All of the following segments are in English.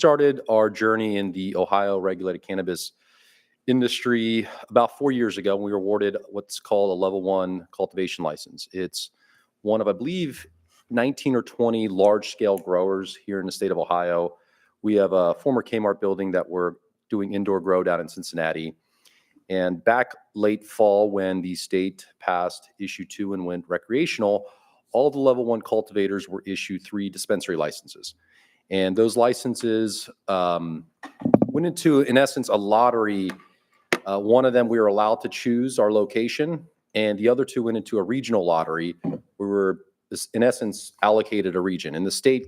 Started our journey in the Ohio regulated cannabis industry about 4 years ago when we were awarded what's called a level one cultivation license. It's one of, I believe, 19 or 20 large scale growers here in the state of Ohio. We have a former Kmart building that we're doing indoor grow down in Cincinnati. And back late fall, when the state passed issue 2 and went recreational, all the level one cultivators were issued 3 dispensary licenses. And those licenses went into, in essence, a lottery. One of them, we were allowed to choose our location, and the other 2 went into a regional lottery. We were, in essence, allocated a region. In the state,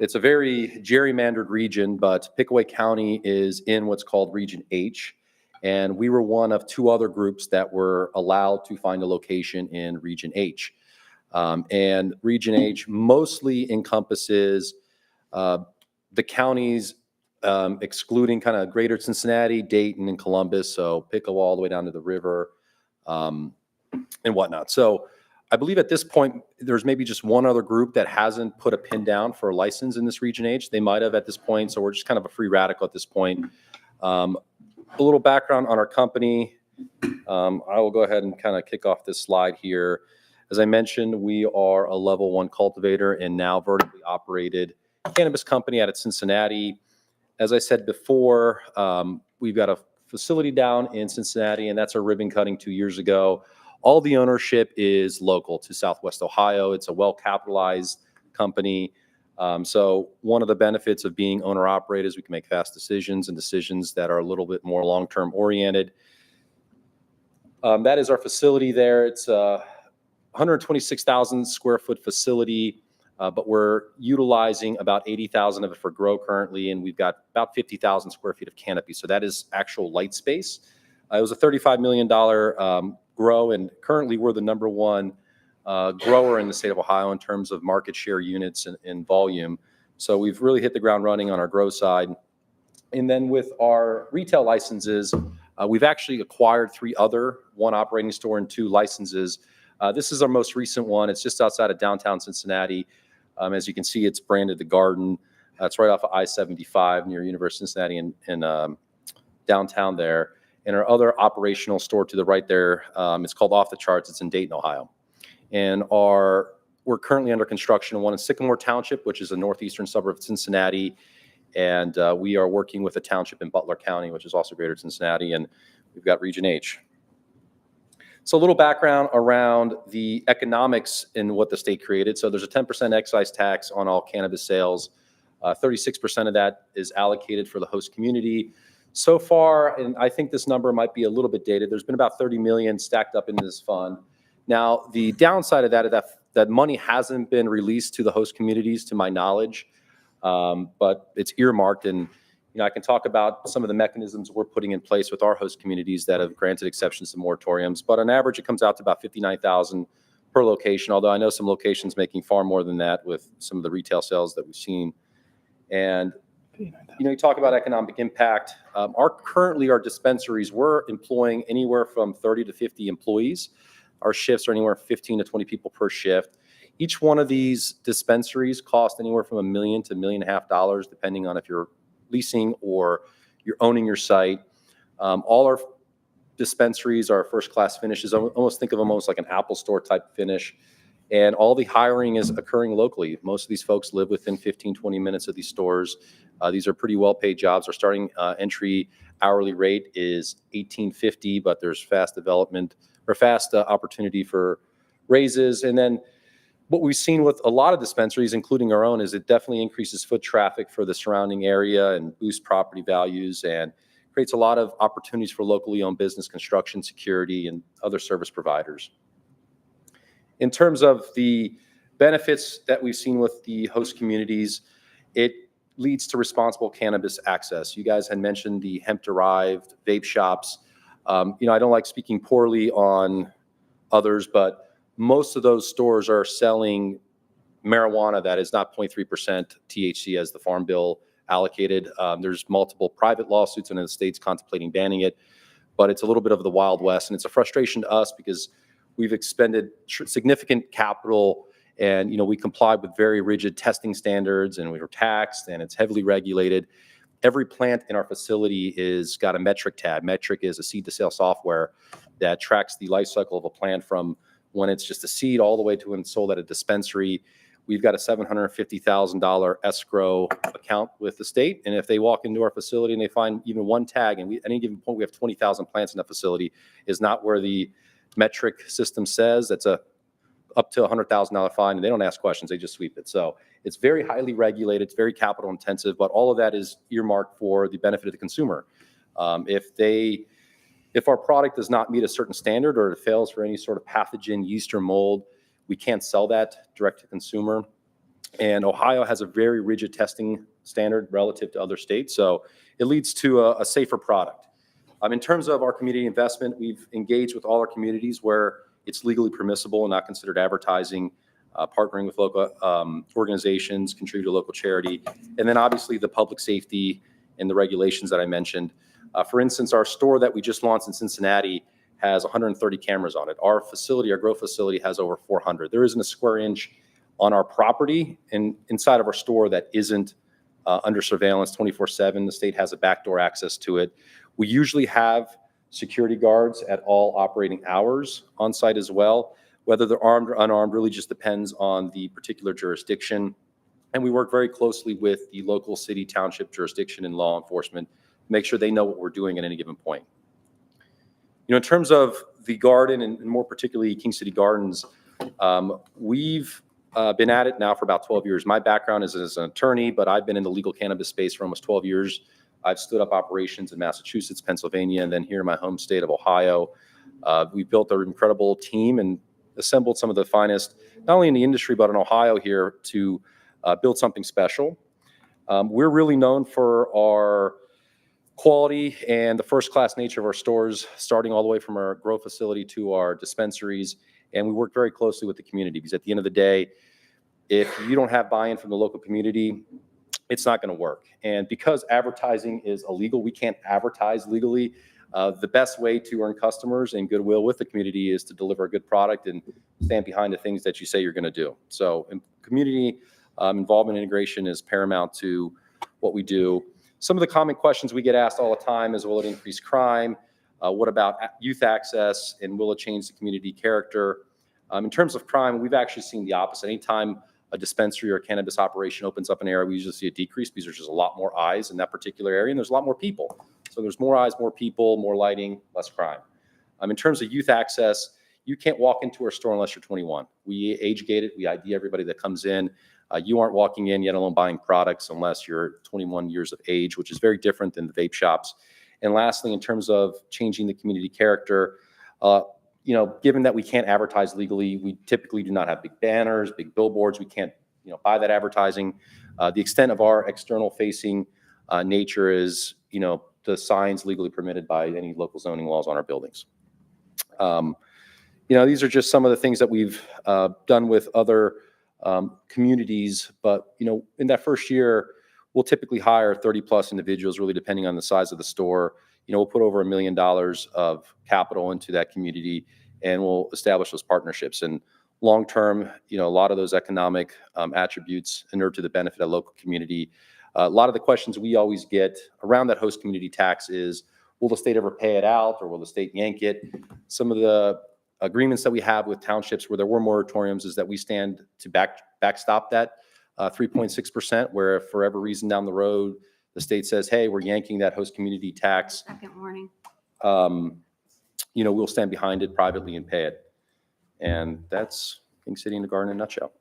it's a very gerrymandered region, but Pickaway County is in what's called Region H. And we were one of 2 other groups that were allowed to find a location in Region H. And Region H mostly encompasses the counties, excluding kind of greater Cincinnati, Dayton, and Columbus, so Pickaway all the way down to the river and whatnot. So I believe at this point, there's maybe just one other group that hasn't put a pin down for a license in this Region H. They might have at this point, so we're just kind of a free radical at this point. A little background on our company. I will go ahead and kind of kick off this slide here. As I mentioned, we are a level one cultivator and now vertically operated cannabis company out of Cincinnati. As I said before, we've got a facility down in Cincinnati, and that's a ribbon cutting 2 years ago. All the ownership is local to Southwest Ohio. It's a well-capitalized company. So one of the benefits of being owner-operated is we can make fast decisions and decisions that are a little bit more long-term oriented. That is our facility there. It's a 126,000 square foot facility. But we're utilizing about 80,000 of it for grow currently, and we've got about 50,000 square feet of canopy. So that is actual light space. It was a $35 million grow, and currently we're the number one grower in the state of Ohio in terms of market share units and volume. So we've really hit the ground running on our grow side. And then with our retail licenses, we've actually acquired 3 other, 1 operating store and 2 licenses. This is our most recent one. It's just outside of downtown Cincinnati. As you can see, it's branded The Garden. It's right off of I-75 near University of Cincinnati in downtown there. And our other operational store to the right there, it's called Off the Charts. It's in Dayton, Ohio. And we're currently under construction, one in Sycamore Township, which is a northeastern suburb of Cincinnati. And we are working with a township in Butler County, which is also greater Cincinnati. And we've got Region H. So a little background around the economics in what the state created. So there's a 10% excise tax on all cannabis sales. 36% of that is allocated for the host community. So far, and I think this number might be a little bit dated, there's been about 30 million stacked up into this fund. Now, the downside of that money hasn't been released to the host communities, to my knowledge, but it's earmarked. And I can talk about some of the mechanisms we're putting in place with our host communities that have granted exceptions to moratoriums. But on average, it comes out to about $59,000 per location, although I know some locations making far more than that with some of the retail sales that we've seen. And, you talk about economic impact. Currently, our dispensaries, we're employing anywhere from 30 to 50 employees. Our shifts are anywhere from 15 to 20 people per shift. Each one of these dispensaries cost anywhere from $1 million to $1.5 million, depending on if you're leasing or you're owning your site. All our dispensaries are first-class finishes. Almost think of them almost like an Apple Store type finish. And all the hiring is occurring locally. Most of these folks live within 15, 20 minutes of these stores. These are pretty well-paid jobs. Our starting entry hourly rate is $18.50, but there's fast development or fast opportunity for raises. And then what we've seen with a lot of dispensaries, including our own, is it definitely increases foot traffic for the surrounding area and boosts property values and creates a lot of opportunities for locally owned business, construction, security, and other service providers. In terms of the benefits that we've seen with the host communities, it leads to responsible cannabis access. You guys had mentioned the hemp-derived vape shops. I don't like speaking poorly on others, but most of those stores are selling marijuana that is not 0.3% THC as the Farm Bill allocated. There's multiple private lawsuits in the states contemplating banning it, but it's a little bit of the Wild West, and it's a frustration to us because we've expended significant capital And, we complied with very rigid testing standards, and we were taxed, and it's heavily regulated. Every plant in our facility is got a metric tab. Metric is a seed to sale software that tracks the life cycle of a plant from when it's just a seed all the way to when it's sold at a dispensary. We've got a $750,000 escrow account with the state. And if they walk into our facility and they find even one tag, and at any given point we have 20,000 plants in that facility, is not where the metric system says, that's up to $100,000 fine, and they don't ask questions, they just sweep it. So it's very highly regulated, it's very capital intensive, but all of that is earmarked for the benefit of the consumer. If our product does not meet a certain standard or it fails for any sort of pathogen, yeast or mold, we can't sell that direct to consumer. And Ohio has a very rigid testing standard relative to other states, so it leads to a safer product. In terms of our community investment, we've engaged with all our communities where it's legally permissible and not considered advertising, partnering with local organizations, contribute to local charity, and then obviously the public safety and the regulations that I mentioned. For instance, our store that we just launched in Cincinnati has 130 cameras on it. Our facility, our grow facility, has over 400. There isn't a square inch on our property and inside of our store that isn't under surveillance 24/7. The state has a backdoor access to it. We usually have security guards at all operating hours on site as well. Whether they're armed or unarmed really just depends on the particular jurisdiction. And we work very closely with the local city, township jurisdiction and law enforcement to make sure they know what we're doing at any given point. In terms of the garden and more particularly King City Gardens, we've been at it now for about 12 years. My background is as an attorney, but I've been in the legal cannabis space for almost 12 years. I've stood up operations in Massachusetts, Pennsylvania, and then here in my home state of Ohio. We've built an incredible team and assembled some of the finest, not only in the industry, but in Ohio here to build something special. We're really known for our quality and the first-class nature of our stores, starting all the way from our grow facility to our dispensaries. And we work very closely with the community because at the end of the day, if you don't have buy-in from the local community, it's not going to work. And because advertising is illegal, we can't advertise legally. The best way to earn customers and goodwill with the community is to deliver a good product and stand behind the things that you say you're going to do. So community involvement and integration is paramount to what we do. Some of the common questions we get asked all the time is, will it increase crime? What about youth access? And will it change the community character? In terms of crime, we've actually seen the opposite. Anytime a dispensary or a cannabis operation opens up an area, we usually see a decrease because there's just a lot more eyes in that particular area, and there's a lot more people. So there's more eyes, more people, more lighting, less crime. In terms of youth access, you can't walk into our store unless you're 21. We age gate it. We ID everybody that comes in. You aren't walking in, yet alone buying products, unless you're 21 years of age, which is very different than the vape shops. And lastly, in terms of changing the community character, given that we can't advertise legally, we typically do not have big banners, big billboards. We can't, buy that advertising. The extent of our external facing nature is, the signs legally permitted by any local zoning laws on our buildings. These are just some of the things that we've done with other communities, but in that first year, we'll typically hire 30 plus individuals, really depending on the size of the store. We'll put over $1 million of capital into that community, and we'll establish those partnerships. And long term, a lot of those economic attributes inure to the benefit of the local community. A lot of the questions we always get around that host community tax is, will the state ever pay it out, or will the state yank it? Some of the agreements that we have with townships where there were moratoriums is that we stand to backstop that 3.6%, where if for every reason down the road the state says, hey, we're yanking that host community tax, Second warning. we'll stand behind it privately and pay it. And that's King City in the Garden in a nutshell.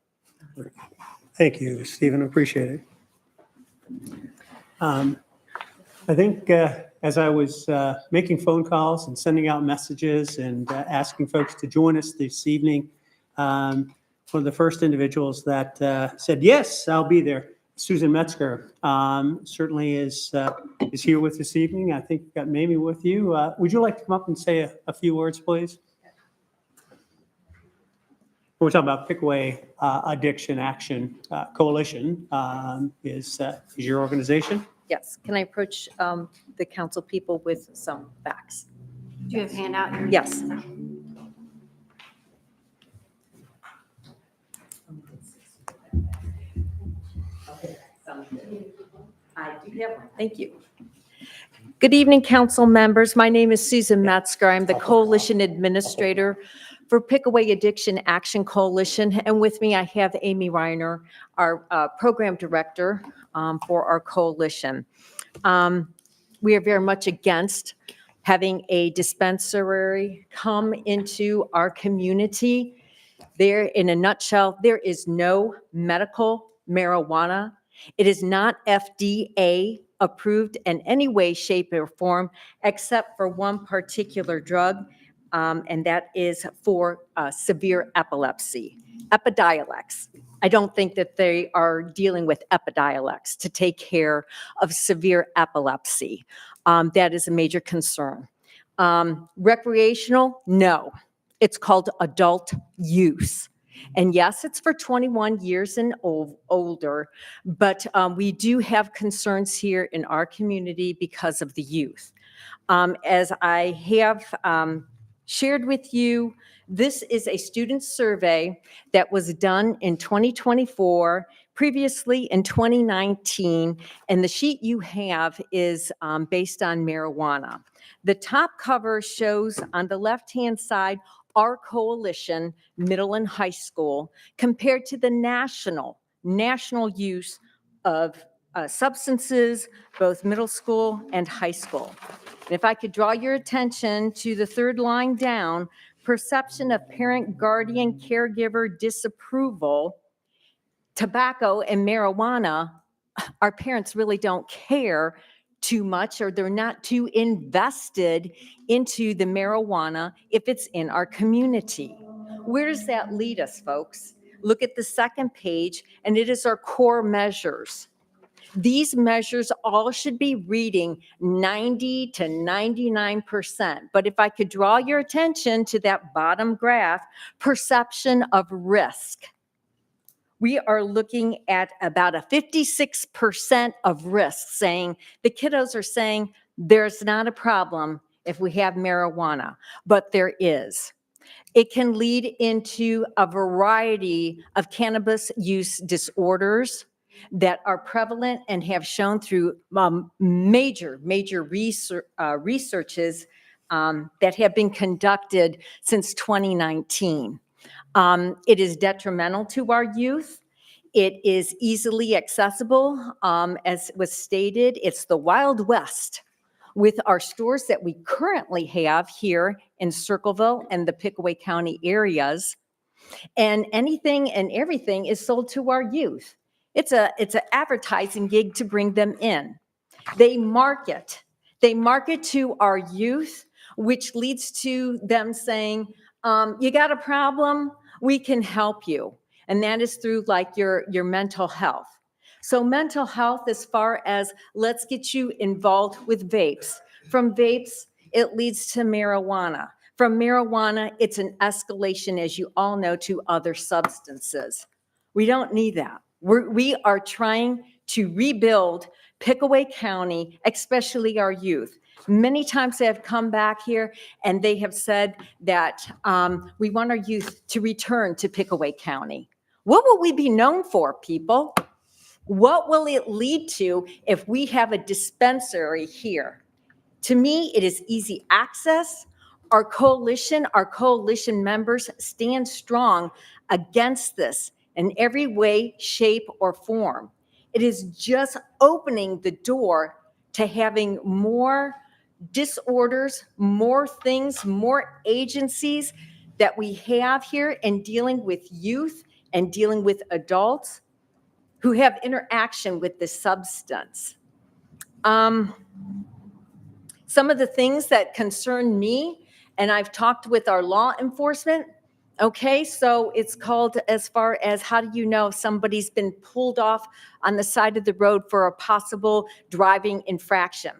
Thank you, Stephen. Appreciate it. I think as I was making phone calls and sending out messages and asking folks to join us this evening, one of the first individuals that said, yes, I'll be there, Susan Metzger, certainly is here with this evening. I think we've got Mamie with you. Would you like to come up and say a few words, please? We're talking about Pickaway Addiction Action Coalition is your organization. Yes. Can I approach the council people with some facts? Do you have a handout here? Yes. something. I do have one. Thank you. Good evening, council members. My name is Susan Metzger. I'm the Coalition Administrator for Pickaway Addiction Action Coalition. And with me, I have Amy Reiner, our Program Director for our coalition. We are very much against having a dispensary come into our community. There, in a nutshell, there is no medical marijuana. It is not FDA approved in any way, shape, or form, except for one particular drug, and that is for severe epilepsy, Epidiolex. I don't think that they are dealing with Epidiolex to take care of severe epilepsy. That is a major concern. Recreational, no. It's called adult use. And yes, it's for 21 years and older, but we do have concerns here in our community because of the youth. As I have shared with you, this is a student survey that was done in 2024, previously in 2019, and the sheet you have is based on marijuana. The top cover shows on the left-hand side our coalition, middle and high school, compared to the national use of substances, both middle school and high school. And if I could draw your attention to the third line down, perception of parent, guardian, caregiver disapproval, tobacco and marijuana, our parents really don't care too much, or they're not too invested into the marijuana if it's in our community. Where does that lead us, folks? Look at the second page, and it is our core measures. These measures all should be reading 90 to 99%. But if I could draw your attention to that bottom graph, perception of risk. We are looking at about a 56% of risk, saying the kiddos are saying there's not a problem if we have marijuana, but there is. It can lead into a variety of cannabis use disorders that are prevalent and have shown through major researches that have been conducted since 2019. It is detrimental to our youth. It is easily accessible. As was stated, it's the Wild West with our stores that we currently have here in Circleville and the Pickaway County areas. And anything and everything is sold to our youth. It's an advertising gig to bring them in. They market to our youth, which leads to them saying, you got a problem? We can help you. And that is through like your mental health. So mental health as far as let's get you involved with vapes. From vapes, it leads to marijuana. From marijuana, it's an escalation, as you all know, to other substances. We don't need that. We are trying to rebuild Pickaway County, especially our youth. Many times they have come back here and they have said that we want our youth to return to Pickaway County. What will we be known for, people? What will it lead to if we have a dispensary here? To me, it is easy access. Our coalition members stand strong against this in every way, shape, or form. It is just opening the door to having more disorders, more things, more agencies that we have here in dealing with youth and dealing with adults who have interaction with this substance. Some of the things that concern me, and I've talked with our law enforcement, okay, so it's called as far as how do you know somebody's been pulled off on the side of the road for a possible driving infraction.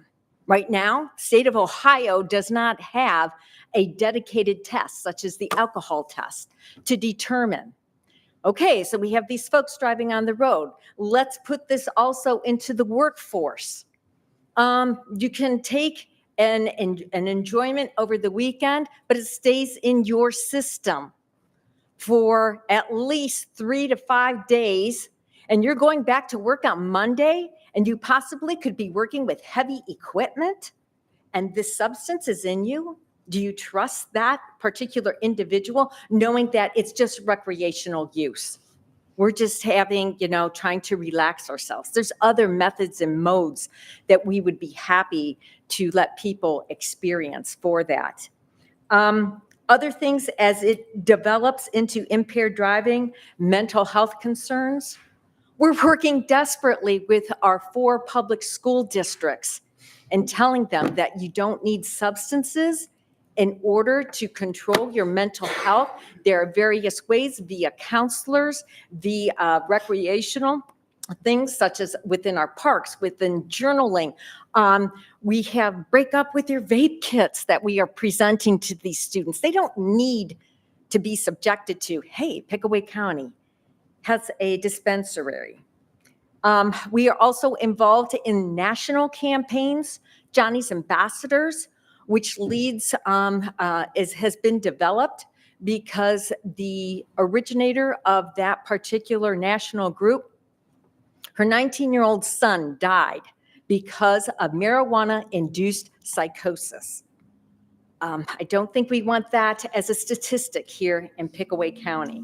Right now, state of Ohio does not have a dedicated test, such as the alcohol test, to determine. Okay, so we have these folks driving on the road. Let's put this also into the workforce. You can take an enjoyment over the weekend, but it stays in your system for at least 3 to 5 days, and you're going back to work on Monday, and you possibly could be working with heavy equipment, and this substance is in you, do you trust that particular individual knowing that it's just recreational use? We're just having, trying to relax ourselves. There's other methods and modes that we would be happy to let people experience for that. Other things as it develops into impaired driving, mental health concerns, we're working desperately with our 4 public school districts and telling them that you don't need substances in order to control your mental health. There are various ways via counselors, via recreational things such as within our parks, within journaling. We have break up with your vape kits that we are presenting to these students. They don't need to be subjected to, hey, Pickaway County has a dispensary. We are also involved in national campaigns, Johnny's Ambassadors, which leads, has been developed because the originator of that particular national group, her 19-year-old son died because of marijuana-induced psychosis. I don't think we want that as a statistic here in Pickaway County.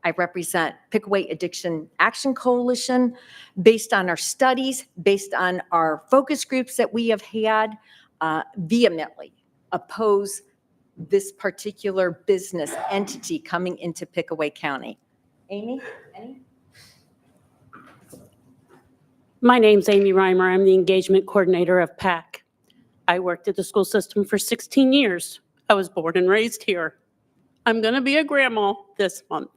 I represent Pickaway Addiction Action Coalition. Based on our studies, based on our focus groups that we have had, vehemently oppose this particular business entity coming into Pickaway County. Amy, any? My name's Amy Reimer. I'm the engagement coordinator of PAC. I worked at the school system for 16 years. I was born and raised here. I'm going to be a grandma this month.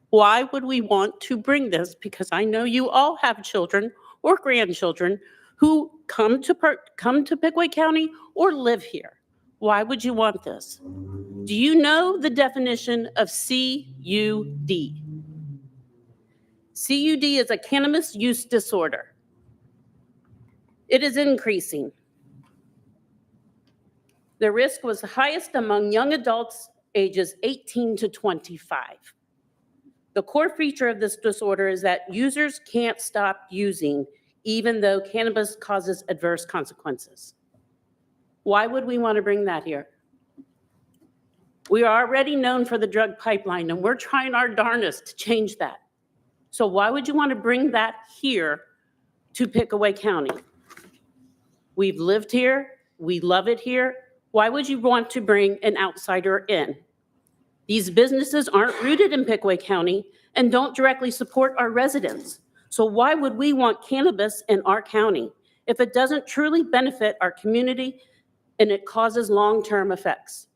Why would we want to bring this? Because I know you all have children or grandchildren who come to Pickaway County or live here. Why would you want this? Do you know the definition of CUD? CUD is a cannabis use disorder. It is increasing. The risk was highest among young adults ages 18 to 25. The core feature of this disorder is that users can't stop using even though cannabis causes adverse consequences. Why would we want to bring that here? We are already known for the drug pipeline, and we're trying our darnest to change that. So why would you want to bring that here to Pickaway County? We've lived here. We love it here. Why would you want to bring an outsider in? These businesses aren't rooted in Pickaway County and don't directly support our residents. So why would we want cannabis in our county if it doesn't truly benefit our community and it causes long-term effects?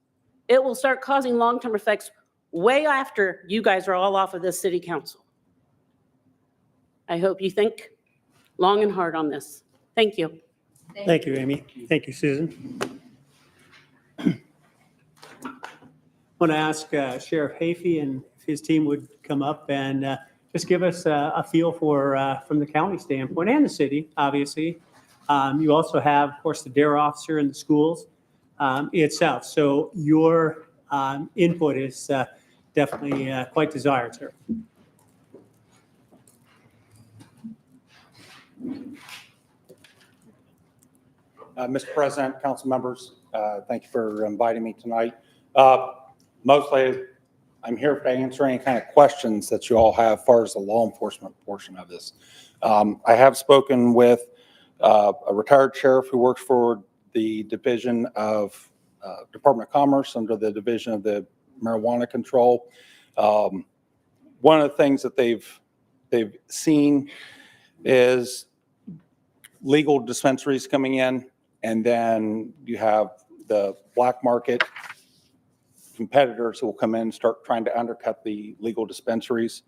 It will start causing long-term effects way after you guys are all off of this city council. I hope you think long and hard on this. Thank you. Thank you, Amy. Thank you, Susan. I want to ask Sheriff Hafey and if his team would come up and just give us a feel for, from the county standpoint and the city, obviously. You also have, of course, the DARE officer in the schools itself. So your input is definitely quite desired, sir. Mr. President, council members, thank you for inviting me tonight. Mostly, I'm here to answer any kind of questions that you all have as far as the law enforcement portion of this. I have spoken with a retired sheriff who works for the Division of Department of Commerce under the Division of the Marijuana Control. One of the things that they've seen is legal dispensaries coming in, and then you have the black market competitors who will come in and start trying to undercut the legal dispensaries,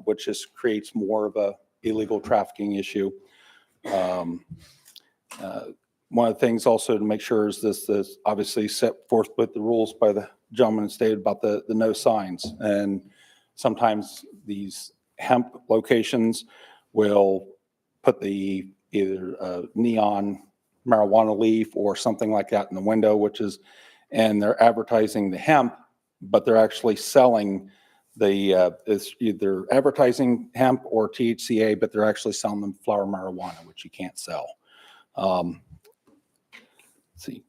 which just creates more of a illegal trafficking issue. One of the things also to make sure is this obviously set forth with the rules by the gentleman stated about the no signs. And sometimes these hemp locations will put either a neon marijuana leaf or something like that in the window, which is and they're advertising the hemp, but they're actually selling it's either advertising hemp or THCA, but they're actually selling them flower marijuana, which you can't sell. Let's see.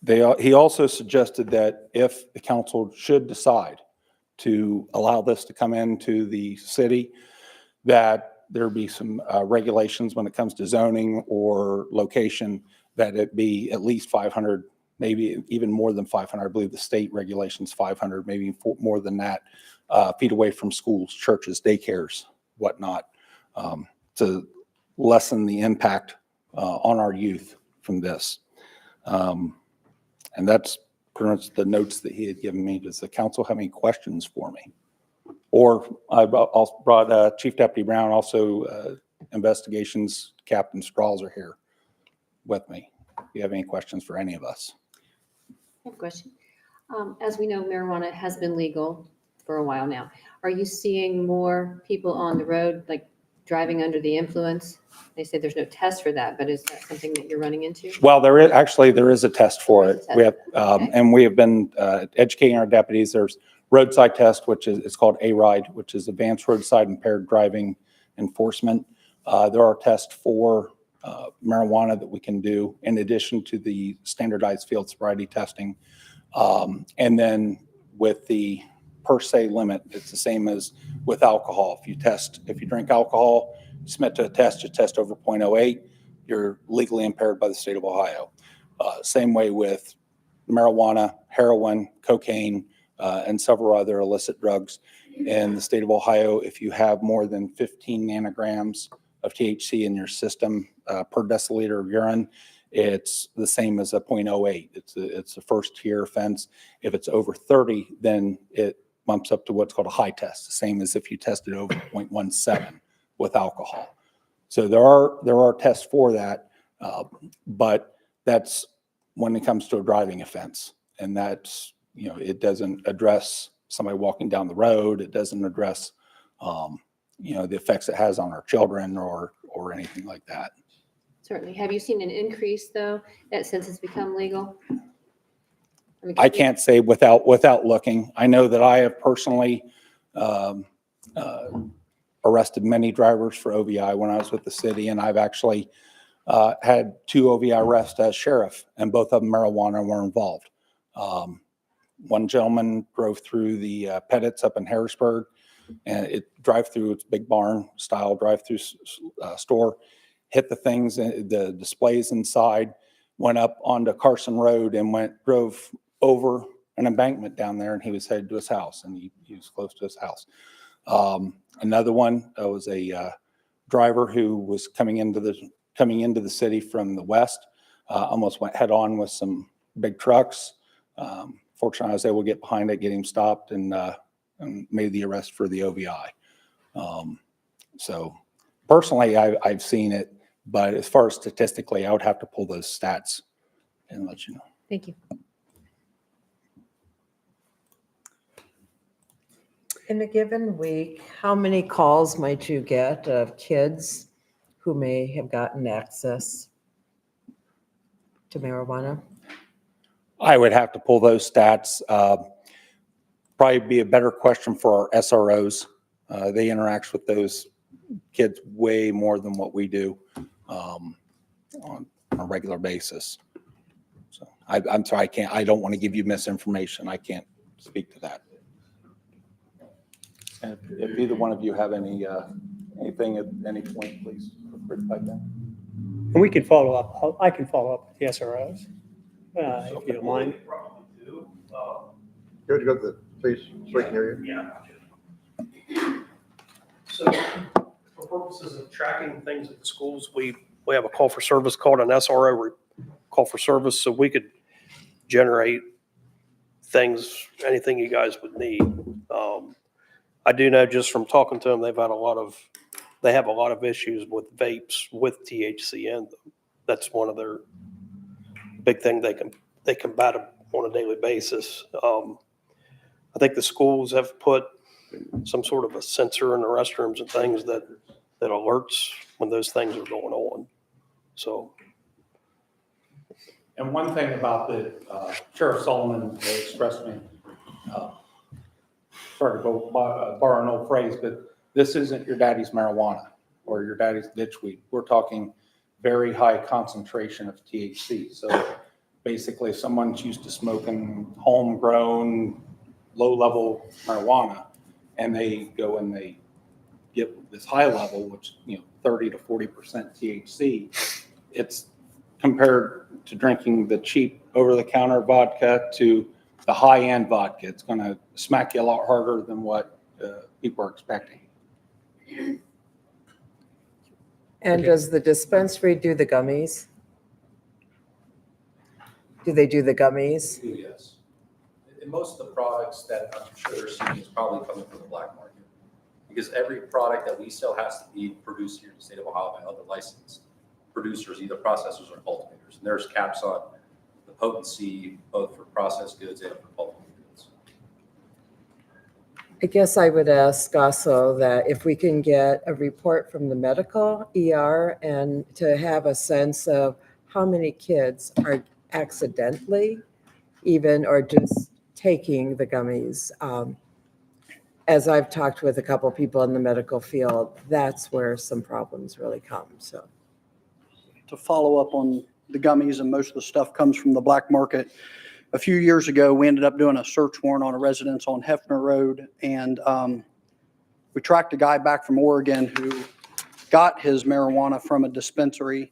He also suggested that if the council should decide to allow this to come into the city, that there be some regulations when it comes to zoning or location, that it be at least 500, maybe even more than 500. I believe the state regulations 500, maybe more than that, feet away from schools, churches, daycares, whatnot, to lessen the impact on our youth from this. And that's pretty much the notes that he had given me. Does the council have any questions for me? Or I also brought Chief Deputy Brown, also investigations Captain Strauss are here with me. If you have any questions for any of us. I have a question. As we know, marijuana has been legal for a while now. Are you seeing more people on the road, like driving under the influence? They say there's no test for that, but is that something that you're running into? Well, there is a test for it. There is a We have, test. Okay. and we have been educating our deputies. There's roadside test, which is, it's called ARIDE, which is Advanced Roadside Impaired Driving Enforcement. There are tests for marijuana that we can do in addition to the standardized field sobriety testing. And then with the per se limit, it's the same as with alcohol. If you drink alcohol, you submit to a test, you test over 0.08, you're legally impaired by the state of Ohio. Same way with marijuana, heroin, cocaine, and several other illicit drugs. In the state of Ohio, if you have more than 15 nanograms of THC in your system per deciliter of urine, it's the same as a 0.08. It's a first tier offense. If it's over 30, then it bumps up to what's called a high test, the same as if you tested over 0.17 with alcohol. So there are tests for that, but that's when it comes to a driving offense. And that's, it doesn't address somebody walking down the road. It doesn't address, the effects it has on our children or anything like that. Certainly. Have you seen an increase, though, that since it's become legal? I can't say without looking. I know that I have personally arrested many drivers for OVI when I was with the city, and I've actually had 2 OVI arrests as sheriff, and both of them marijuana were involved. One gentleman drove through the Pettit's up in Harrisburg, and it's big barn style drive-through store, hit the things, the displays inside, went up onto Carson Road and drove over an embankment down there, and he was headed to his house, and he was close to his house. Another one was a driver who was coming into the city from the west, almost went head on with some big trucks. Fortunately, I was able to get behind it, get him stopped, and made the arrest for the OVI. So personally, I've seen it, but as far as statistically, I would have to pull those stats and let you know. Thank you. In a given week, how many calls might you get of kids who may have gotten access to marijuana? I would have to pull those stats. Probably be a better question for our SROs. They interact with those kids way more than what we do on a regular basis. So I'm sorry, I don't want to give you misinformation. I can't speak to that. And if either one of you have anything at any point, please feel free to pipe in. And we can follow up. I can follow up with the SROs, if you don't mind. You have to go to the place so I can hear you. Yeah. So for purposes of tracking things at the schools, we have a call for service called an SRO call for service, so we could generate things, anything you guys would need. I do know just from talking to them, they have a lot of issues with vapes with THC in them. That's one of their big thing they combat on a daily basis. I think the schools have put some sort of a sensor in the restrooms and things that alerts when those things are going on. So, And one thing about the Sheriff Solomon expressed me, sorry to go borrow an old phrase, but this isn't your daddy's marijuana or your daddy's ditchweed. We're talking very high concentration of THC. So basically, if someone's used to smoking homegrown, low-level marijuana, and they go and they get this high level, which, 30 to 40% THC, it's compared to drinking the cheap over-the-counter vodka to the high-end vodka. It's going to smack you a lot harder than what people are expecting. And does the dispensary do the gummies? Do they do the gummies? Yes. And most of the products that I'm sure they're seeing is probably coming from the black market. Because every product that we sell has to be produced here in the state of Ohio by other licensed producers, either processors or cultivators. And there's caps on the potency, both for processed goods and for cultivated goods. I guess I would ask also that if we can get a report from the medical ER and to have a sense of how many kids are accidentally even or just taking the gummies. As I've talked with a couple people in the medical field, that's where some problems really come, so. To follow up on the gummies, and most of the stuff comes from the black market. A few years ago, we ended up doing a search warrant on a residence on Hefner Road, and we tracked a guy back from Oregon who got his marijuana from a dispensary,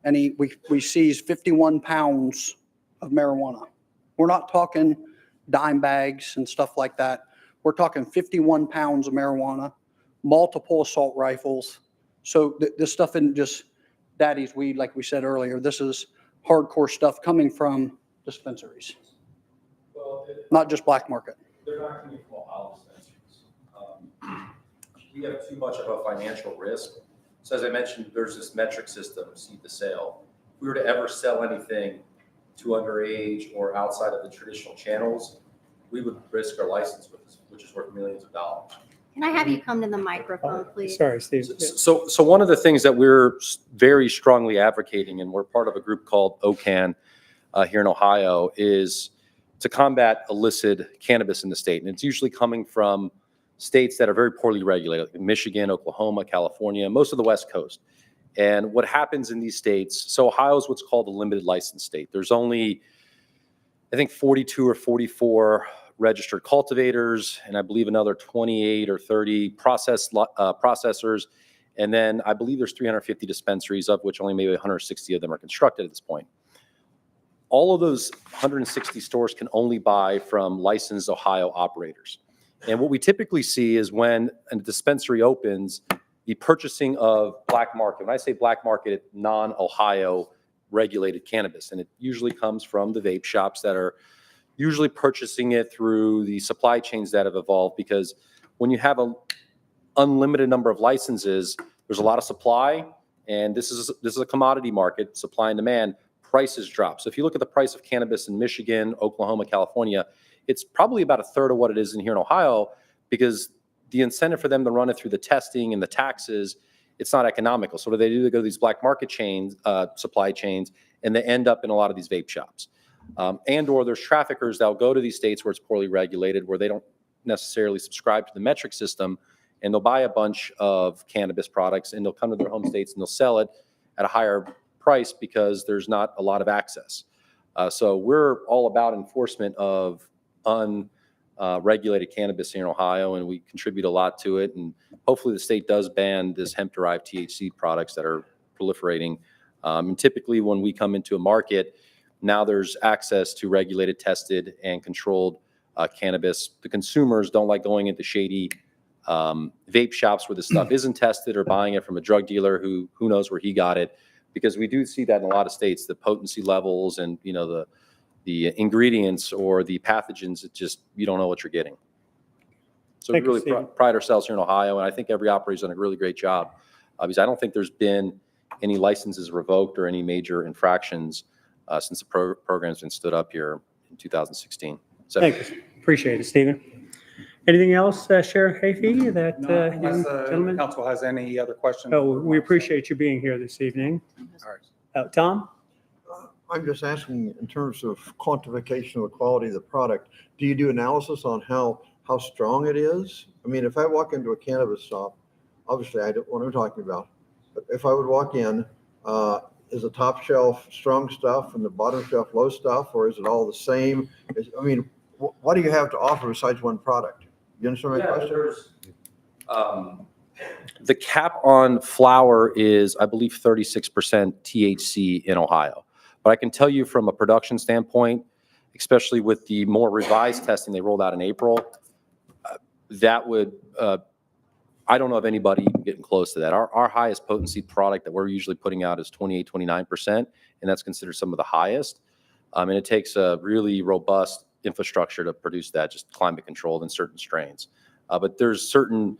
and we seized 51 pounds of marijuana. We're not talking dime bags and stuff like that. We're talking 51 pounds of marijuana, multiple assault rifles. So this stuff isn't just daddy's weed, like we said earlier. This is hardcore stuff coming from dispensaries, Well, not just black market. they're not coming from Ohio dispensaries. We have too much of a financial risk. So as I mentioned, there's this metric system, seed to sale. If we were to ever sell anything to underage or outside of the traditional channels, we would risk our license with this, which is worth millions of dollars. Can I have you come to the microphone, please? Sorry, Steve. So one of the things that we're very strongly advocating, and we're part of a group called OCAN here in Ohio, is to combat illicit cannabis in the state. And it's usually coming from states that are very poorly regulated, like Michigan, Oklahoma, California, most of the West Coast. And what happens in these states, so Ohio is what's called a limited license state. There's only, I think, 42 or 44 registered cultivators, and I believe another 28 or 30 processors. And then I believe there's 350 dispensaries, of which only maybe 160 of them are constructed at this point. All of those 160 stores can only buy from licensed Ohio operators. And what we typically see is when a dispensary opens, the purchasing of black market, when I say black market, non-Ohio regulated cannabis, and it usually comes from the vape shops that are usually purchasing it through the supply chains that have evolved, because when you have an unlimited number of licenses, there's a lot of supply, and this is a commodity market, supply and demand, prices drop. So if you look at the price of cannabis in Michigan, Oklahoma, California, it's probably about a third of what it is in here in Ohio, because the incentive for them to run it through the testing and the taxes, it's not economical. So what do? They go to these black market chains, supply chains, and they end up in a lot of these vape shops. And/or there's traffickers that'll go to these states where it's poorly regulated, where they don't necessarily subscribe to the metric system, and they'll buy a bunch of cannabis products, and they'll come to their home states and they'll sell it at a higher price because there's not a lot of access. So we're all about enforcement of unregulated cannabis here in Ohio, and we contribute a lot to it. And hopefully the state does ban this hemp-derived THC products that are proliferating. And typically when we come into a market, now there's access to regulated, tested, and controlled cannabis. The consumers don't like going into shady vape shops where the stuff isn't tested, or buying it from a drug dealer who knows where he got it, because we do see that in a lot of states, the potency levels and the ingredients or the pathogens, it just, you don't know what you're getting. So Thank we you, really Stephen. pride ourselves here in Ohio, and I think every operator's done a really great job. Because I don't think there's been any licenses revoked or any major infractions since the program's been stood up here in 2016. So Thank you. Appreciate it, Stephen. Anything else, Sheriff Hafey, that Unless young the gentleman? council has any other questions. Oh, we appreciate you being here this evening. All right. Tom? I'm just asking in terms of quantification of the quality of the product, do you do analysis on how strong it is? I mean, if I walk into a cannabis shop, obviously I don't know what I'm talking about, but if I would walk in, is the top shelf strong stuff and the bottom shelf low stuff, or is it all the same? What do you have to offer besides one product? You understand my question? The cap on flower is, I believe, 36% THC in Ohio. But I can tell you from a production standpoint, especially with the more revised testing they rolled out in April, that would, I don't know of anybody even getting close to that. Our highest potency product that we're usually putting out is 28, 29%, and that's considered some of the highest. And it takes a really robust infrastructure to produce that, just climate controlled in certain strains. But there's certain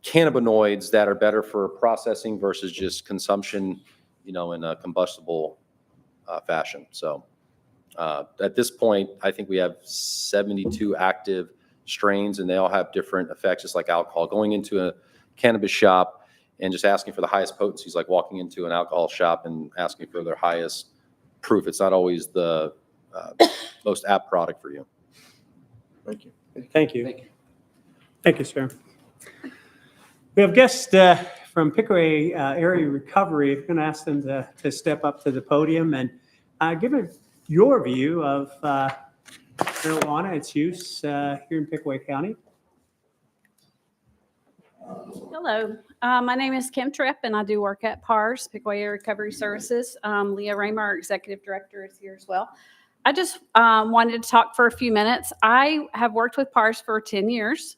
cannabinoids that are better for processing versus just consumption, in a combustible fashion. So at this point, I think we have 72 active strains, and they all have different effects, just like alcohol. Going into a cannabis shop and just asking for the highest potencies, like walking into an alcohol shop and asking for their highest proof. It's not always the most apt product for you. Thank you. Thank you. Thank you, sir. We have guests from Pickaway Area Recovery. I'm going to ask them to step up to the podium and give your view of marijuana, its use here in Pickaway County. Hello, my name is Kim Tripp, and I do work at PARS, Pickaway Area Recovery Services. Leah Raymer, our Executive Director, is here as well. I just wanted to talk for a few minutes. I have worked with PARS for 10 years.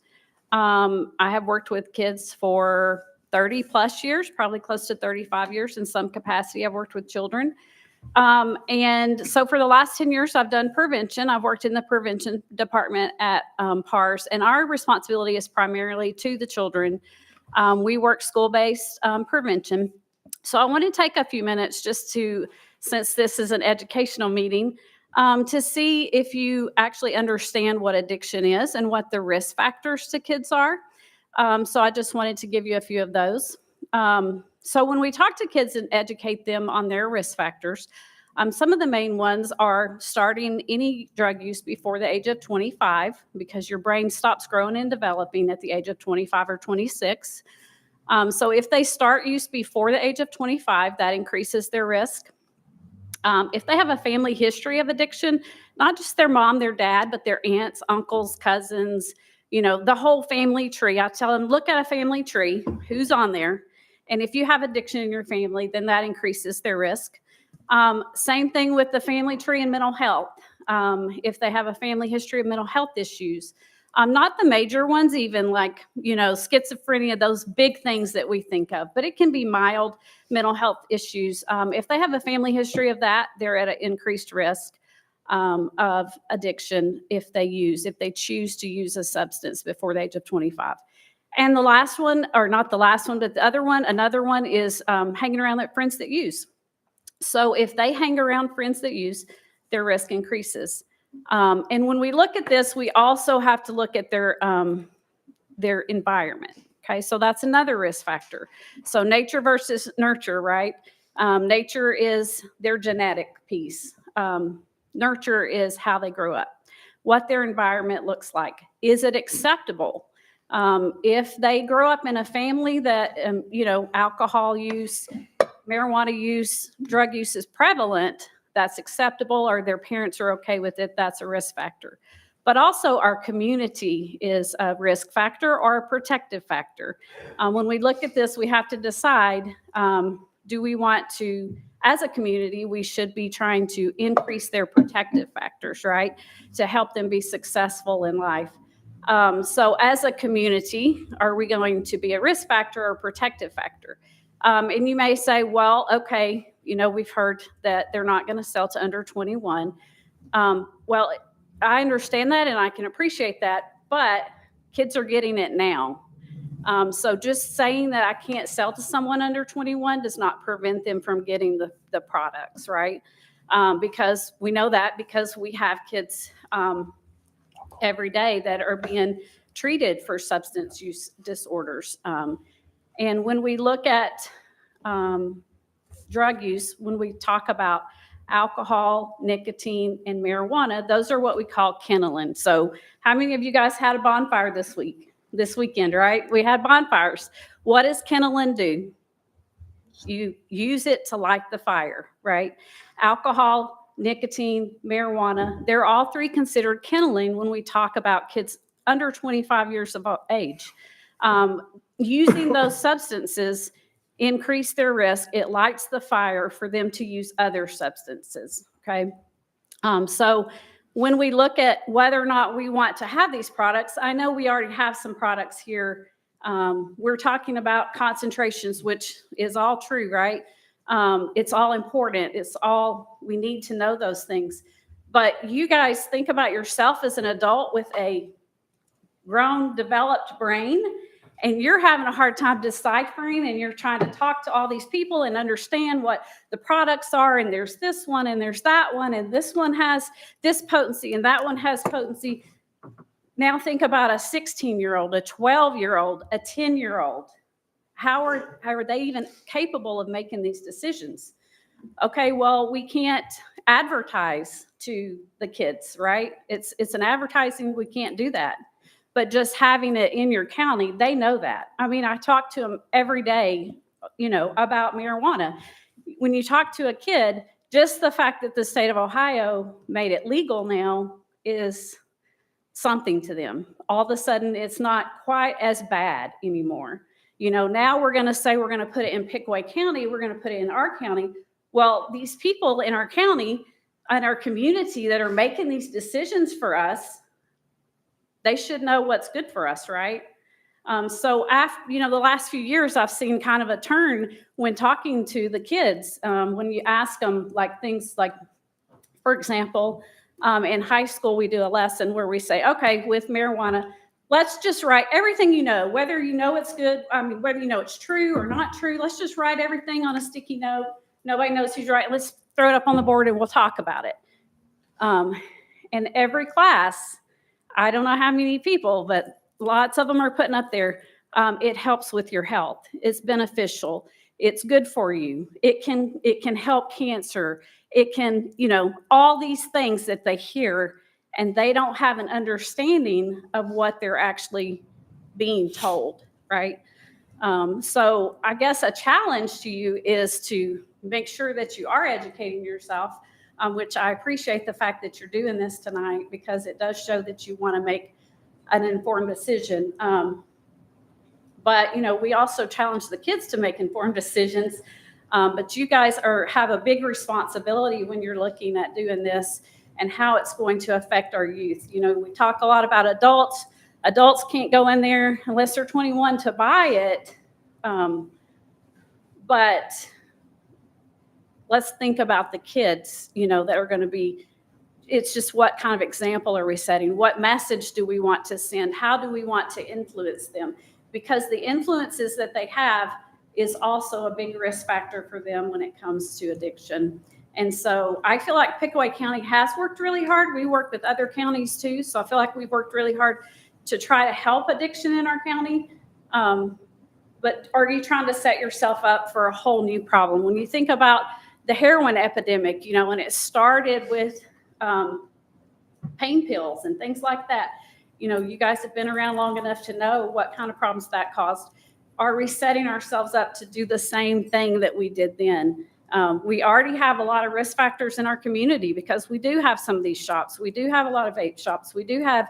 I have worked with kids for 30 plus years, probably close to 35 years in some capacity. I've worked with children. And so for the last 10 years, I've done prevention. I've worked in the prevention department at PARS, and our responsibility is primarily to the children. We work school-based prevention. So I want to take a few minutes just to, since this is an educational meeting, to see if you actually understand what addiction is and what the risk factors to kids are. So I just wanted to give you a few of those. So when we talk to kids and educate them on their risk factors, some of the main ones are starting any drug use before the age of 25, because your brain stops growing and developing at the age of 25 or 26. So if they start use before the age of 25, that increases their risk. If they have a family history of addiction, not just their mom, their dad, but their aunts, uncles, cousins, the whole family tree. I tell them, look at a family tree, who's on there. And if you have addiction in your family, then that increases their risk. Same thing with the family tree and mental health. If they have a family history of mental health issues, not the major ones, even like, schizophrenia, those big things that we think of, but it can be mild mental health issues. If they have a family history of that, they're at an increased risk of addiction if they choose to use a substance before the age of 25. And the last one, or not the last one, but another one is hanging around with friends that use. So if they hang around friends that use, their risk increases. And when we look at this, we also have to look at their environment. Okay, so that's another risk factor. So nature versus nurture, right? Nature is their genetic piece. Nurture is how they grew up, what their environment looks like. Is it acceptable? If they grow up in a family that, alcohol use, marijuana use, drug use is prevalent, that's acceptable, or their parents are okay with it, that's a risk factor. But also our community is a risk factor or a protective factor. When we look at this, we have to decide, do we want to, as a community, we should be trying to increase their protective factors, right? To help them be successful in life. So as a community, are we going to be a risk factor or a protective factor? And you may say, well, okay, we've heard that they're not going to sell to under 21. Well, I understand that and I can appreciate that, but kids are getting it now. So just saying that I can't sell to someone under 21 does not prevent them from getting the products, right? Because we know that because we have kids every day that are being treated for substance use disorders. And when we look at drug use, when we talk about alcohol, nicotine, and marijuana, those are what we call kenneling. So how many of you guys had a bonfire this weekend, right? We had bonfires. What does kenneling do? You use it to light the fire, right? Alcohol, nicotine, marijuana, they're all three considered kenneling when we talk about kids under 25 years of age. Using those substances increase their risk. It lights the fire for them to use other substances, okay? So when we look at whether or not we want to have these products, I know we already have some products here. We're talking about concentrations, which is all true, right? It's all important. We need to know those things. But you guys think about yourself as an adult with a grown, developed brain, and you're having a hard time deciphering, and you're trying to talk to all these people and understand what the products are, and there's this one, and there's that one, and this one has this potency, and that one has potency. Now think about a 16-year-old, a 12-year-old, a 10-year-old. How are they even capable of making these decisions? Okay, well, we can't advertise to the kids, right? It's an advertising, we can't do that. But just having it in your county, they know that. I mean, I talk to them every day, about marijuana. When you talk to a kid, just the fact that the state of Ohio made it legal now is something to them. All of a sudden, it's not quite as bad anymore. Now we're going to say we're going to put it in Pickaway County. We're going to put it in our county. Well, these people in our county and our community that are making these decisions for us, they should know what's good for us, right? So after, the last few years, I've seen kind of a turn when talking to the kids. When you ask them things like, for example, in high school, we do a lesson where we say, okay, with marijuana, let's just write everything whether you know it's good, whether you know it's true or not true, let's just write everything on a sticky note. Nobody knows who's right. Let's throw it up on the board and we'll talk about it. In every class, I don't know how many people, but lots of them are putting up there. It helps with your health. It's beneficial. It's good for you. It can help cancer. It can, all these things that they hear, and they don't have an understanding of what they're actually being told, right? So I guess a challenge to you is to make sure that you are educating yourself, which I appreciate the fact that you're doing this tonight, because it does show that you want to make an informed decision. But, we also challenge the kids to make informed decisions. But you guys have a big responsibility when you're looking at doing this and how it's going to affect our youth. We talk a lot about adults. Adults can't go in there unless they're 21 to buy it. But let's think about the kids, that are going to be, it's just what kind of example are we setting? What message do we want to send? How do we want to influence them? Because the influences that they have is also a big risk factor for them when it comes to addiction. And so I feel like Pickaway County has worked really hard. We work with other counties too. So I feel like we've worked really hard to try to help addiction in our county. But are you trying to set yourself up for a whole new problem? When you think about the heroin epidemic, when it started with pain pills and things like that, you guys have been around long enough to know what kind of problems that caused. Are we setting ourselves up to do the same thing that we did then? We already have a lot of risk factors in our community because we do have some of these shops. We do have a lot of vape shops. We do have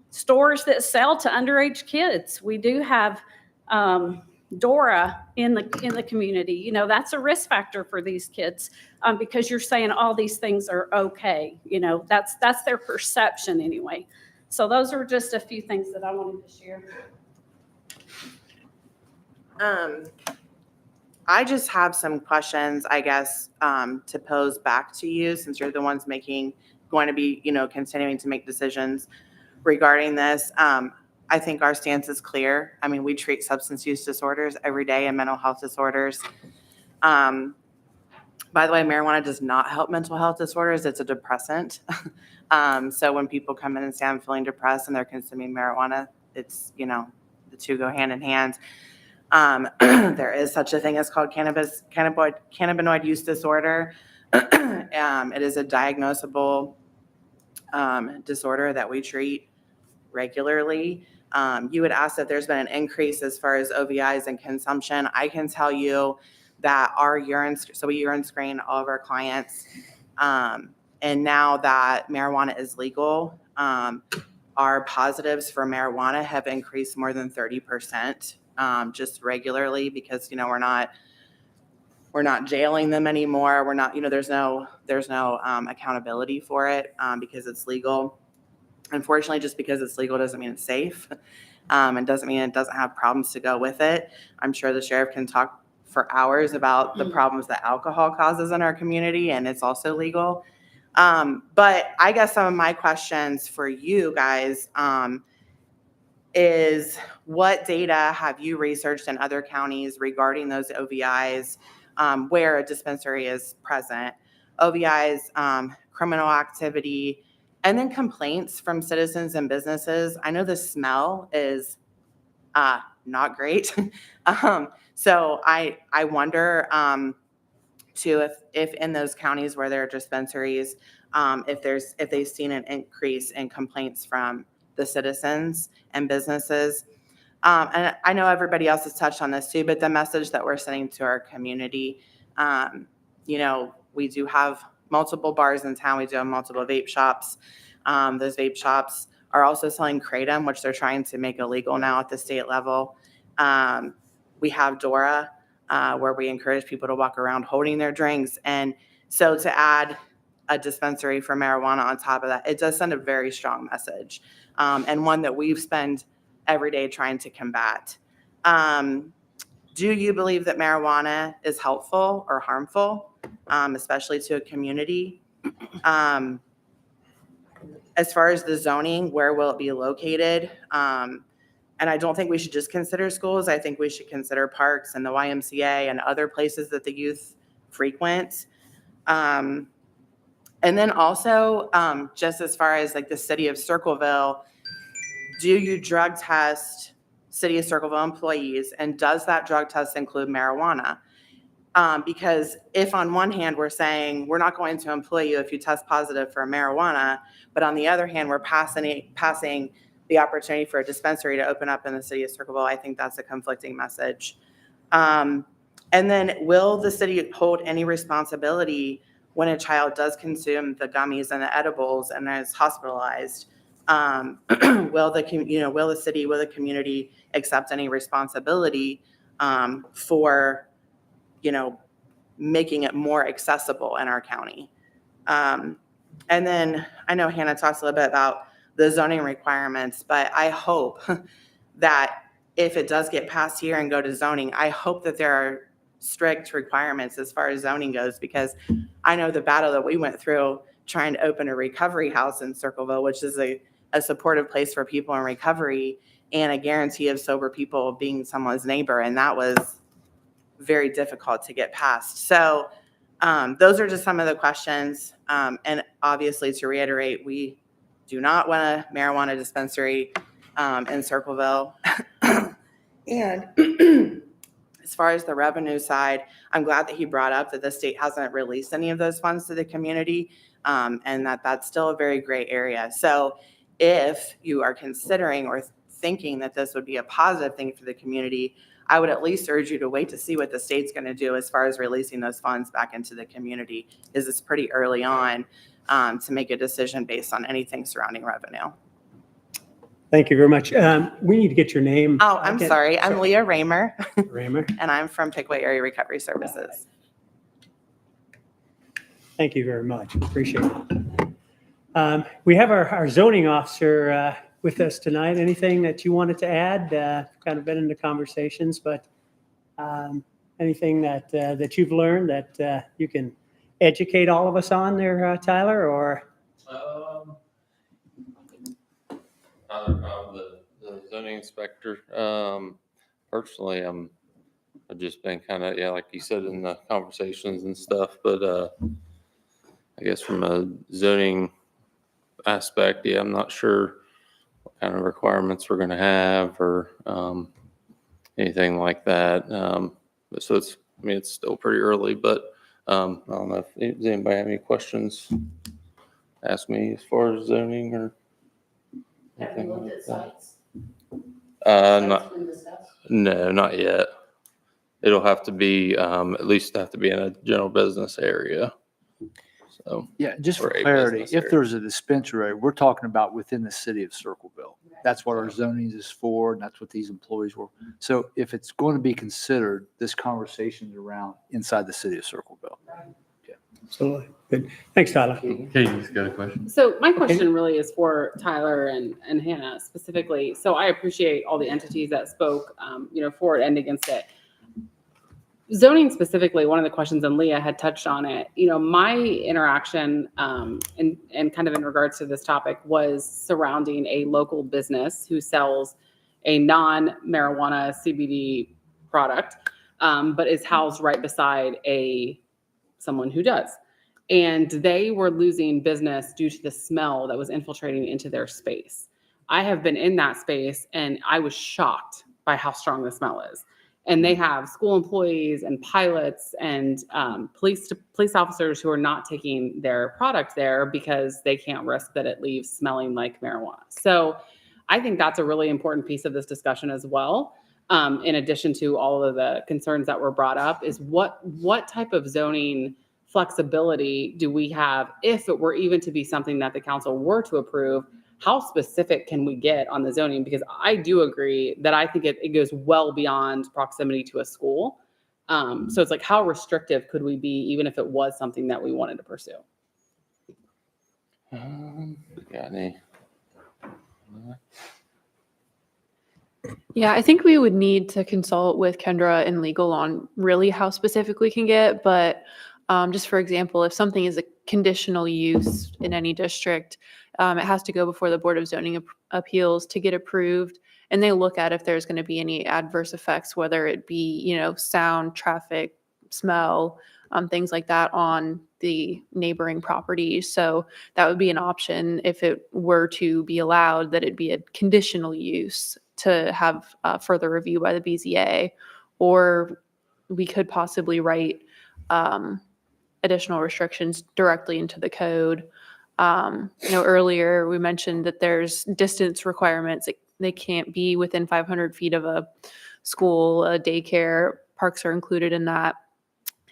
stores that sell to underage kids. We do have DORA in the community. That's a risk factor for these kids because you're saying all these things are okay. That's their perception anyway. So those are just a few things that I wanted to share. I just have some questions, I guess, to pose back to you, since you're the ones going to be, continuing to make decisions regarding this. I think our stance is clear. I mean, we treat substance use disorders every day and mental health disorders. By the way, marijuana does not help mental health disorders. It's a depressant. So when people come in and say I'm feeling depressed and they're consuming marijuana, it's, the two go hand in hand. There is such a thing as called cannabinoid use disorder. It is a diagnosable disorder that we treat regularly. You would ask if there's been an increase as far as OVIs and consumption. I can tell you that our we urine screen all of our clients. And now that marijuana is legal, our positives for marijuana have increased more than 30%, just regularly, because, we're not jailing them anymore. We're not, there's no accountability for it, because it's legal. Unfortunately, just because it's legal doesn't mean it's safe. And doesn't mean it doesn't have problems to go with it. I'm sure the sheriff can talk for hours about the problems that alcohol causes in our community, and it's also legal. But I guess some of my questions for you guys is, what data have you researched in other counties regarding those OVIs where a dispensary is present? OVIs, criminal activity, and then complaints from citizens and businesses. I know the smell is not great. So I wonder too, if in those counties where there are dispensaries, if they've seen an increase in complaints from the citizens and businesses. And I know everybody else has touched on this too, but the message that we're sending to our community, we do have multiple bars in town. We do have multiple vape shops. Those vape shops are also selling Kratom, which they're trying to make illegal now at the state level. We have Dora, where we encourage people to walk around holding their drinks. And so to add a dispensary for marijuana on top of that, it does send a very strong message, and one that we've spent every day trying to combat. Do you believe that marijuana is helpful or harmful, especially to a community? As far as the zoning, where will it be located? And I don't think we should just consider schools. I think we should consider parks and the YMCA and other places that the youth frequent. And then also, just as far as like the city of Circleville, do you drug test city of Circleville employees? And does that drug test include marijuana? Because if on one hand we're saying we're not going to employ you if you test positive for marijuana, but on the other hand we're passing the opportunity for a dispensary to open up in the city of Circleville, I think that's a conflicting message. And then will the city hold any responsibility when a child does consume the gummies and the edibles and is hospitalized? Will the city, will the community accept any responsibility for making it more accessible in our county? And then I know Hannah talks a little bit about the zoning requirements, but I hope that if it does get passed here and go to zoning, I hope that there are strict requirements as far as zoning goes, because I know the battle that we went through trying to open a recovery house in Circleville, which is a supportive place for people in recovery and a guarantee of sober people being someone's neighbor. And that was very difficult to get past. So those are just some of the questions. And obviously, to reiterate, we do not want a marijuana dispensary in Circleville. And as far as the revenue side, I'm glad that he brought up that the state hasn't released any of those funds to the community, and that's still a very gray area. So if you are considering or thinking that this would be a positive thing for the community, I would at least urge you to wait to see what the state's going to do as far as releasing those funds back into the community. Is this pretty early on to make a decision based on anything surrounding revenue? Thank you very much. We need to get your name. Oh, I'm sorry. I'm Leah Raymer, Raymer. and I'm from Pickaway Area Recovery Services. Thank you very much. Appreciate it. We have our zoning officer with us tonight. Anything that you wanted to add? Kind of been in the conversations, but anything that you've learned that you can educate all of us on there, Tyler, or? The zoning inspector. Personally, I've just been kind of, like you said in the conversations and stuff, but I guess from a zoning aspect, I'm not sure what kind of requirements we're going to have, or anything like that. So it's, I mean, it's still pretty early, but I don't know if, does anybody have any questions? Ask me as far as zoning or anything like that. No, not yet. It'll have to be, at least have to be in a general business area. So, Yeah, just for Or a clarity, business if area. there's a dispensary, we're talking about within the city of Circleville. That's what our zoning is for, and that's what these employees were. So if it's going to be considered, this conversation is around inside the city of Circleville. Absolutely. Good. Thanks, Tyler. Katie's got a question. So my question really is for Tyler and Hannah specifically. So I appreciate all the entities that spoke, for it and against it. Zoning specifically, one of the questions, and Leah had touched on it, my interaction and kind of in regards to this topic was surrounding a local business who sells a non-marijuana CBD product, but is housed right beside someone who does. And they were losing business due to the smell that was infiltrating into their space. I have been in that space and I was shocked by how strong the smell is. And they have school employees and pilots and police officers who are not taking their product there because they can't risk that it leaves smelling like marijuana. So I think that's a really important piece of this discussion as well. In addition to all of the concerns that were brought up, is what type of zoning flexibility do we have if it were even to be something that the council were to approve? How specific can we get on the zoning? Because I do agree that I think it goes well beyond proximity to a school. So it's like, how restrictive could we be even if it was something that we wanted to pursue? Got any? Yeah, I think we would need to consult with Kendra and legal on really how specific we can get. But just for example, if something is a conditional use in any district, it has to go before the Board of Zoning Appeals to get approved. And they look at if there's going to be any adverse effects, whether it be, sound, traffic, smell, things like that on the neighboring properties. So that would be an option if it were to be allowed, that it'd be a conditional use to have further review by the BZA. Or we could possibly write additional restrictions directly into the code. Earlier we mentioned that there's distance requirements. They can't be within 500 feet of a school, a daycare. Parks are included in that.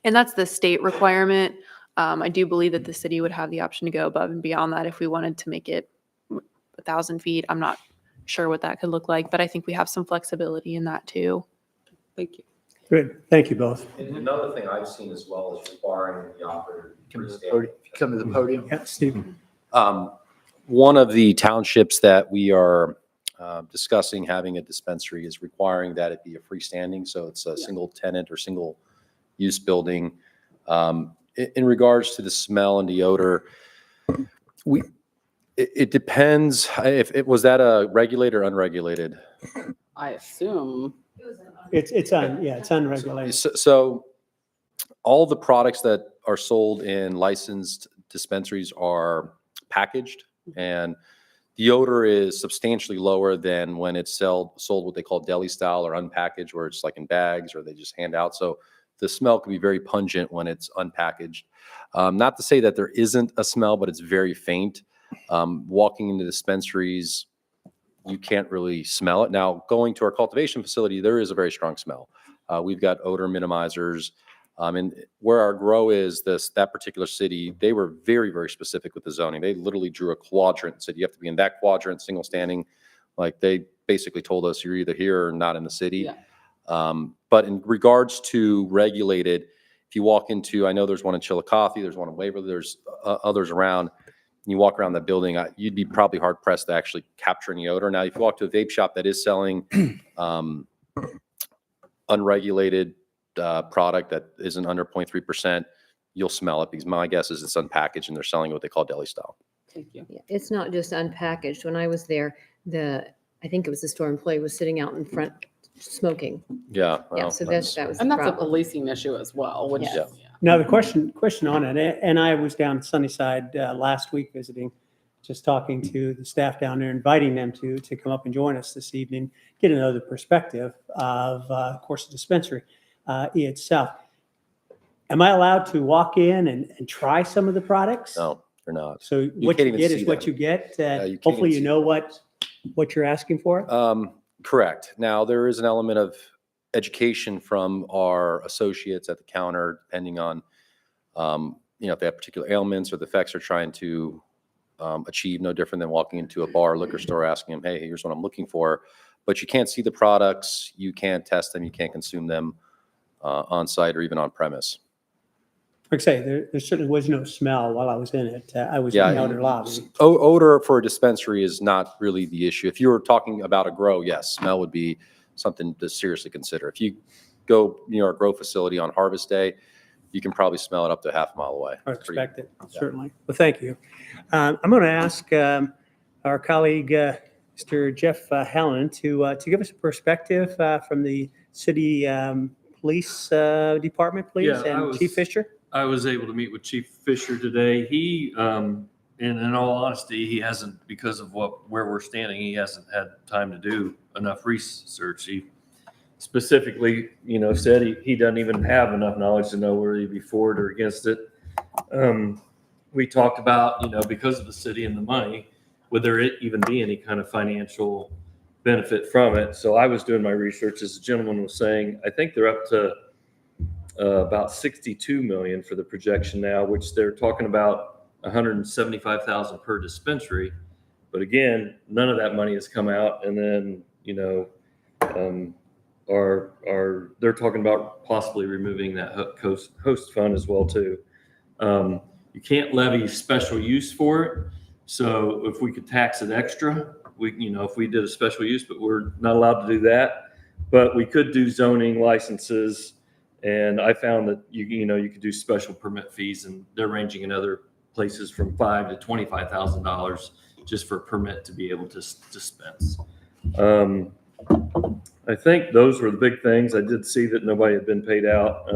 And that's the state requirement. I do believe that the city would have the option to go above and beyond that if we wanted to make it 1,000 feet. I'm not sure what that could look like, but I think we have some flexibility in that too. Thank you. Good. Thank you both. And another thing I've seen as well is requiring the operator to Come to the podium. Yeah, Steve. One of the townships that we are discussing having a dispensary is requiring that it be a freestanding, so it's a single tenant or single use building. In regards to the smell and the odor, it depends if it was that a regulated or unregulated. I assume. It's unregulated. So all the products that are sold in licensed dispensaries are packaged, and the odor is substantially lower than when it's sold what they call deli style or unpackaged, where it's like in bags or they just hand out. So the smell can be very pungent when it's unpackaged. Not to say that there isn't a smell, but it's very faint. Walking into dispensaries, you can't really smell it. Now, going to our cultivation facility, there is a very strong smell. We've got odor minimizers. And where our grow is, that particular city, they were very, very specific with the zoning. They literally drew a quadrant and said, you have to be in that quadrant, single standing. Like they basically told us you're either here or not in the city. Yeah. But in regards to regulated, if you walk into, I know there's one in Chillicothe, there's one in Waverly, there's others around. You walk around that building, you'd be probably hard pressed to actually capture any odor. Now, if you walk to a vape shop that is selling unregulated product that isn't under 0.3%, you'll smell it, because my guess is it's unpackaged and they're selling what they call deli style. Thank you. Yeah, it's not just unpackaged. When I was there, I think it was the store employee was sitting out in front smoking. Yeah. Yeah, well, so that was the And that's a problem. policing issue as well, which, Yes. Now, the question on it, and I was down Sunnyside last week visiting. just talking to the staff down there, inviting them to come up and join us this evening, get another perspective of course, the dispensary itself. Am I allowed to walk in and try some of the products? No, you're not. So You what can't you even get see is what them. you get. you can't Hopefully even you see know what you're asking for. Correct. Now, there is an element of education from our associates at the counter, depending on, if they have particular ailments or the effects they're trying to achieve, no different than walking into a bar or liquor store asking them, hey, here's what I'm looking for. But you can't see the products, you can't test them, you can't consume them on site or even on premise. Like I say, there certainly was no smell while I was in it. I was in Yeah, the outer lobby. Odor for a dispensary is not really the issue. If you were talking about a grow, yes, smell would be something to seriously consider. If you go near our grow facility on harvest day, you can probably smell it up to half a mile away. I It's expect it, yeah. certainly. Well, thank you. I'm going to ask our colleague, Mr. Jeff Helen, to give us a perspective from the city police department, please, Yeah, and Chief Fisher. I was able to meet with Chief Fisher today. He, and in all honesty, he hasn't, because of where we're standing, he hasn't had time to do enough research. He specifically, said he doesn't even have enough knowledge to know whether he'd be for it or against it. We talked about, because of the city and the money, would there even be any kind of financial benefit from it? So I was doing my research, as the gentleman was saying. I think they're up to about 62 million for the projection now, which they're talking about 175,000 per dispensary. But again, none of that money has come out. And then, they're talking about possibly removing that host fund as well too. You can't levy special use for it. So if we could tax it extra, if we did a special use, but we're not allowed to do that. But we could do zoning licenses. And I found that you could do special permit fees, and they're ranging in other places from $5,000 to $25,000 just for a permit to be able to dispense. I think those were the big things. I did see that nobody had been paid out.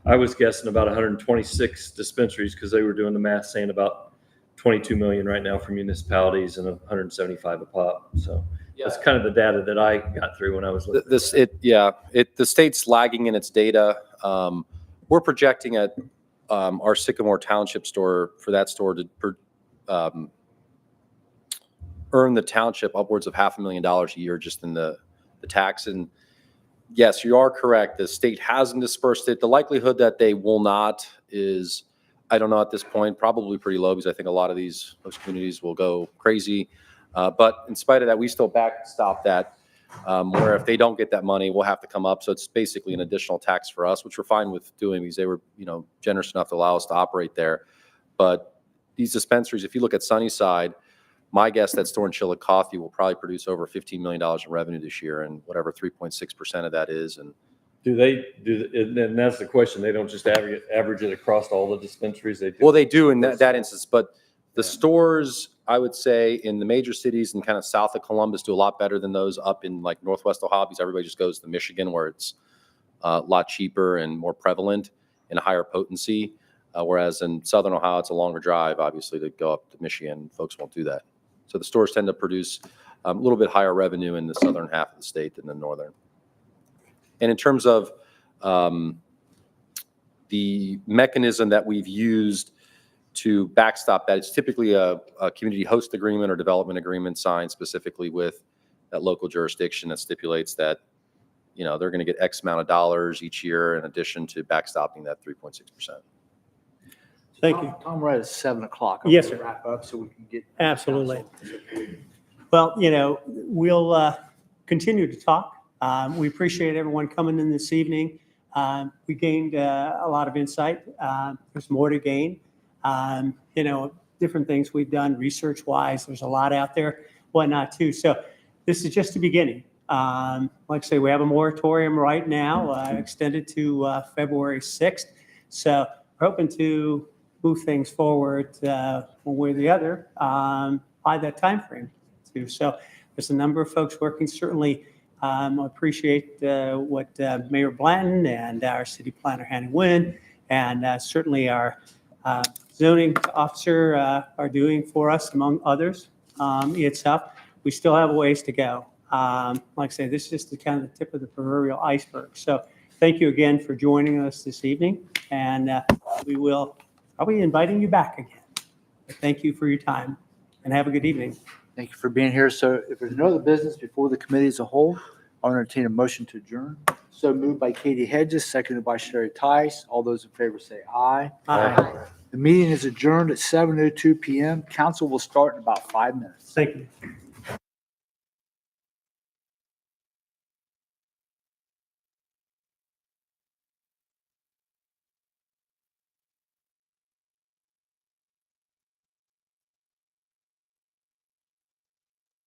I was guessing about 126 dispensaries because they were doing the math, saying about 22 million right now for municipalities and 175 a pop. So. That's kind of the data that I got through when I was looking. The state's lagging in its data. We're projecting at our Sycamore Township store, for that store to earn the township upwards of $500,000 a year just in the tax. And yes, you are correct. The state hasn't dispersed it. The likelihood that they will not is, I don't know at this point, probably pretty low, because I think a lot of those communities will go crazy. But in spite of that, we still backstop that, where if they don't get that money, we'll have to come up. So it's basically an additional tax for us, which we're fine with doing because they were, generous enough to allow us to operate there. But these dispensaries, if you look at Sunnyside, my guess that store in Chillicothe will probably produce over $15 million in revenue this year, and whatever 3.6% of that is. And and that's the question. They don't just average it across all the dispensaries. Well, they do in that instance, but the stores, I would say, in the major cities and kind of south of Columbus do a lot better than those up in like Northwest Ohio, because everybody just goes to Michigan, where it's a lot cheaper and more prevalent and a higher potency. Whereas in Southern Ohio, it's a longer drive, obviously, to go up to Michigan. Folks won't do that. So the stores tend to produce a little bit higher revenue in the southern half of the state than the northern. And in terms of the mechanism that we've used to backstop that, it's typically a community host agreement or development agreement signed specifically with that local jurisdiction that stipulates that, they're going to get X amount of dollars each year in addition to backstopping that 3.6%. Thank you. Tom, right at 7 o'clock. Yes, sir. Wrap up so we can get. Absolutely. Well, we'll continue to talk. We appreciate everyone coming in this evening. We gained a lot of insight. There's more to gain. Different things we've done research-wise. There's a lot out there, whatnot too. So this is just the beginning. Like I say, we have a moratorium right now, extended to February 6th. So we're hoping to move things forward one way or the other by that time frame too. So there's a number of folks working. Certainly, I appreciate what Mayor Blanton and our city planner, Hannah Nguyen, and certainly our zoning officer are doing for us, among others. It's up. We still have a ways to go. Like I say, this is just the kind of the tip of the proverbial iceberg. So thank you again for joining us this evening, and we will probably inviting you back again. But thank you for your time, and have a good evening. Thank you for being here. So if there's no other business before the committee as a whole, I'll entertain a motion to adjourn. So moved by Katie Hedges, seconded by Sherry Tice. All those in favor say aye. Aye. The meeting is adjourned at 7:02 PM. Council will start in about 5 minutes. Thank you.